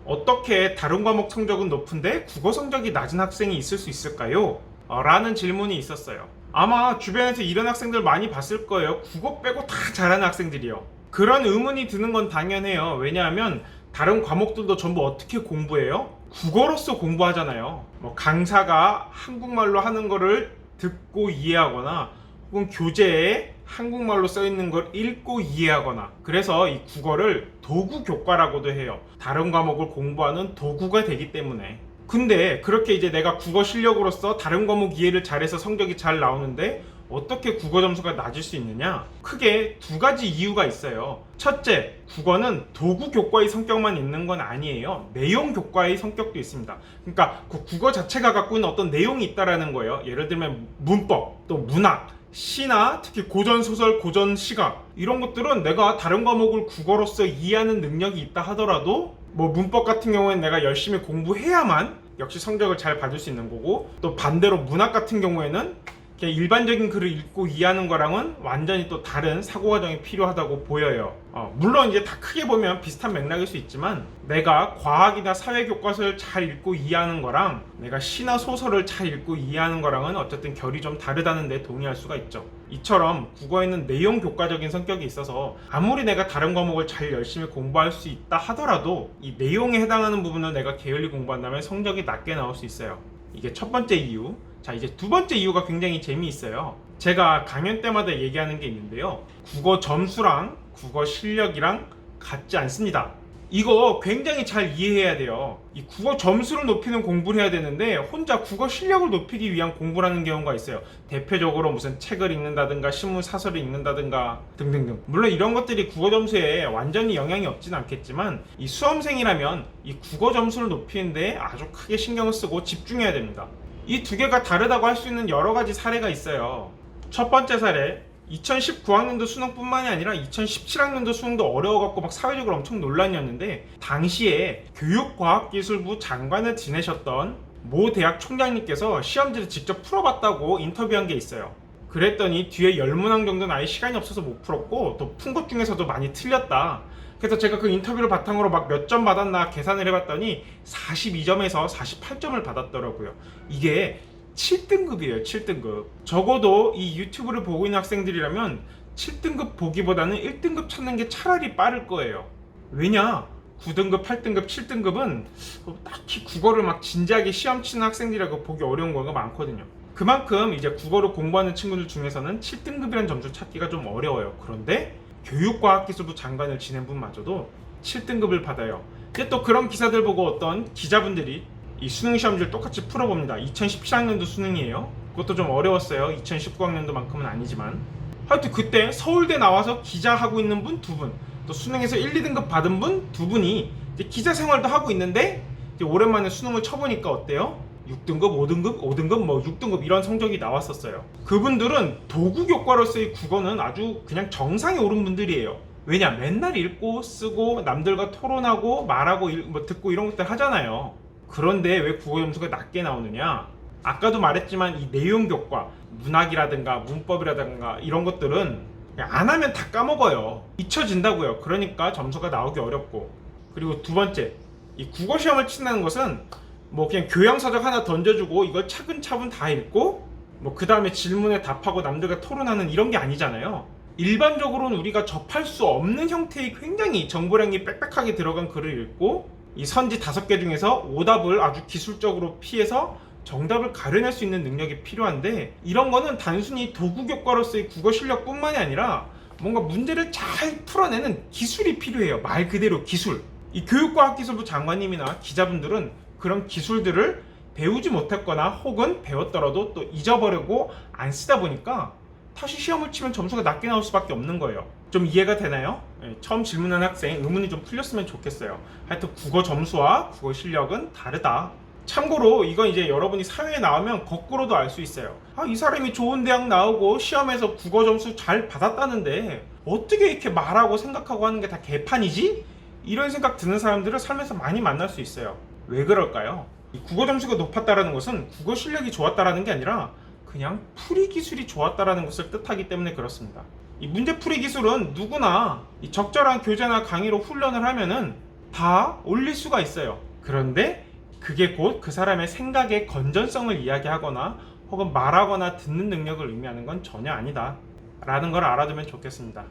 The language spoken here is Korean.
어떻게 다른 과목 성적은 높은데 국어 성적이 낮은 학생이 있을 수 있을까요? 라는 질문이 있었어요. 아마 주변에서 이런 학생들 많이 봤을 거예요. 국어 빼고 다 잘하는 학생들이요. 그런 의문이 드는 건 당연해요. 왜냐하면 다른 과목들도 전부 어떻게 공부해요? 국어로서 공부하잖아요. 뭐 강사가 한국말로 하는 거를 듣고 이해하거나 혹은 교재에 한국말로 써있는 걸 읽고 이해하거나, 그래서 이 국어를 도구 교과라고도 해요. 다른 과목을 공부하는 도구가 되기 때문에. 근데 그렇게 이제 내가 국어 실력으로서 다른 과목 이해를 잘해서 성적이 잘 나오는데 어떻게 국어 점수가 낮을 수 있느냐? 크게 두 가지 이유가 있어요. 첫째, 국어는 도구 교과의 성격만 있는 건 아니에요. 내용 교과의 성격도 있습니다. 그러니까 그 국어 자체가 갖고 있는 어떤 내용이 있다라는 거예요. 예를 들면 문법, 또 문학, 시나 특히 고전소설, 고전시각, 이런 것들은 내가 다른 과목을 국어로서 이해하는 능력이 있다 하더라도 뭐 문법 같은 경우에는 내가 열심히 공부해야만 역시 성적을 잘 받을 수 있는 거고, 또 반대로 문학 같은 경우에는 그냥 일반적인 글을 읽고 이해하는 거랑은 완전히 또 다른 사고과정이 필요하다고 보여요. 물론 이제 다 크게 보면 비슷한 맥락일 수 있지만, 내가 과학이나 사회 교과서를 잘 읽고 이해하는 거랑 내가 시나 소설을 잘 읽고 이해하는 거랑은 어쨌든 결이 좀 다르다는 데 동의할 수가 있죠. 이처럼 국어에는 내용 교과적인 성격이 있어서 아무리 내가 다른 과목을 잘 열심히 공부할 수 있다 하더라도 이 내용에 해당하는 부분을 내가 게을리 공부한다면 성적이 낮게 나올 수 있어요. 이게 첫 번째 이유. 자, 이제 두 번째 이유가 굉장히 재미있어요. 제가 강연 때마다 얘기하는 게 있는데요. 국어 점수랑 국어 실력이랑 같지 않습니다. 이거 굉장히 잘 이해해야 돼요. 이 국어 점수를 높이는 공부를 해야 되는데 혼자 국어 실력을 높이기 위한 공부를 하는 경우가 있어요. 대표적으로 무슨 책을 읽는다든가 신문 사설을 읽는다든가 등등등. 물론 이런 것들이 국어 점수에 완전히 영향이 없진 않겠지만, 이 수험생이라면 이 국어 점수를 높이는데 아주 크게 신경을 쓰고 집중해야 됩니다. 이 두 개가 다르다고 할 수 있는 여러 가지 사례가 있어요. 첫 번째 사례, 2019학년도 수능뿐만이 아니라 2017학년도 수능도 어려워갖고 막 사회적으로 엄청 논란이었는데, 당시에 교육과학기술부 장관을 지내셨던 모 대학 총장님께서 시험지를 직접 풀어봤다고 인터뷰한 게 있어요. 그랬더니 뒤에 10문항 정도는 아예 시간이 없어서 못 풀었고, 또 푼 것 중에서도 많이 틀렸다. 그래서 제가 그 인터뷰를 바탕으로 막 몇 점 받았나 계산을 해봤더니 42점에서 48점을 받았더라고요. 이게 7등급이에요. 7등급. 적어도 이 유튜브를 보고 있는 학생들이라면 7등급 보기보다는 1등급 찾는 게 차라리 빠를 거예요. 왜냐? 9등급, 8등급, 7등급은 딱히 국어를 막 진지하게 시험 치는 학생들이라고 보기 어려운 경우가 많거든요. 그만큼 이제 국어를 공부하는 친구들 중에서는 7등급이라는 점수 찾기가 좀 어려워요. 그런데 교육과학기술부 장관을 지낸 분마저도 7등급을 받아요. 근데 또 그런 기사들 보고 어떤 기자분들이 이 수능 시험지를 똑같이 풀어봅니다. 2017학년도 수능이에요. 그것도 좀 어려웠어요. 2019학년도만큼은 아니지만. 하여튼 그때 서울대 나와서 기자하고 있는 분 2분, 또 수능에서 1, 2등급 받은 분 2분이 이제 기자 생활도 하고 있는데, 이제 오랜만에 수능을 쳐보니까 어때요? 6등급, 5등급, 5등급, 뭐 6등급 이런 성적이 나왔었어요. 그분들은 도구 교과로서의 국어는 아주 그냥 정상에 오른 분들이에요. 왜냐? 맨날 읽고 쓰고 남들과 토론하고 말하고 뭐 듣고 이런 것들 하잖아요. 그런데 왜 국어 점수가 낮게 나오느냐? 아까도 말했지만 이 내용 교과, 문학이라든가 문법이라든가 이런 것들은 그냥 안 하면 다 까먹어요. 잊혀진다고요. 그러니까 점수가 나오기 어렵고. 그리고 두 번째, 이 국어 시험을 친다는 것은 뭐 그냥 교양서적 하나 던져주고 이걸 차근차근 다 읽고 뭐 그 다음에 질문에 답하고 남들과 토론하는 이런 게 아니잖아요. 일반적으로는 우리가 접할 수 없는 형태의 굉장히 정보량이 빽빽하게 들어간 글을 읽고, 이 선지 5개 중에서 오답을 아주 기술적으로 피해서 정답을 가려낼 수 있는 능력이 필요한데, 이런 거는 단순히 도구 교과로서의 국어 실력뿐만이 아니라 뭔가 문제를 잘 풀어내는 기술이 필요해요. 말 그대로 기술. 이 교육과학기술부 장관님이나 기자분들은 그런 기술들을 배우지 못했거나 혹은 배웠더라도 또 잊어버리고 안 쓰다 보니까 다시 시험을 치면 점수가 낮게 나올 수밖에 없는 거예요. 좀 이해가 되나요? 처음 질문한 학생 의문이 좀 풀렸으면 좋겠어요. 하여튼 국어 점수와 국어 실력은 다르다. 참고로 이건 이제 여러분이 사회에 나오면 거꾸로도 알 수 있어요. 이 사람이 좋은 대학 나오고 시험에서 국어 점수 잘 받았다는데 어떻게 이렇게 말하고 생각하고 하는 게 다 개판이지? 이런 생각 드는 사람들을 살면서 많이 만날 수 있어요. 왜 그럴까요? 이 국어 점수가 높았다라는 것은 국어 실력이 좋았다라는 게 아니라 그냥 풀이 기술이 좋았다라는 것을 뜻하기 때문에 그렇습니다. 이 문제 풀이 기술은 누구나 이 적절한 교재나 강의로 훈련을 하면은 다 올릴 수가 있어요. 그런데 그게 곧 그 사람의 생각의 건전성을 이야기하거나 혹은 말하거나 듣는 능력을 의미하는 건 전혀 아니다 라는 걸 알아두면 좋겠습니다.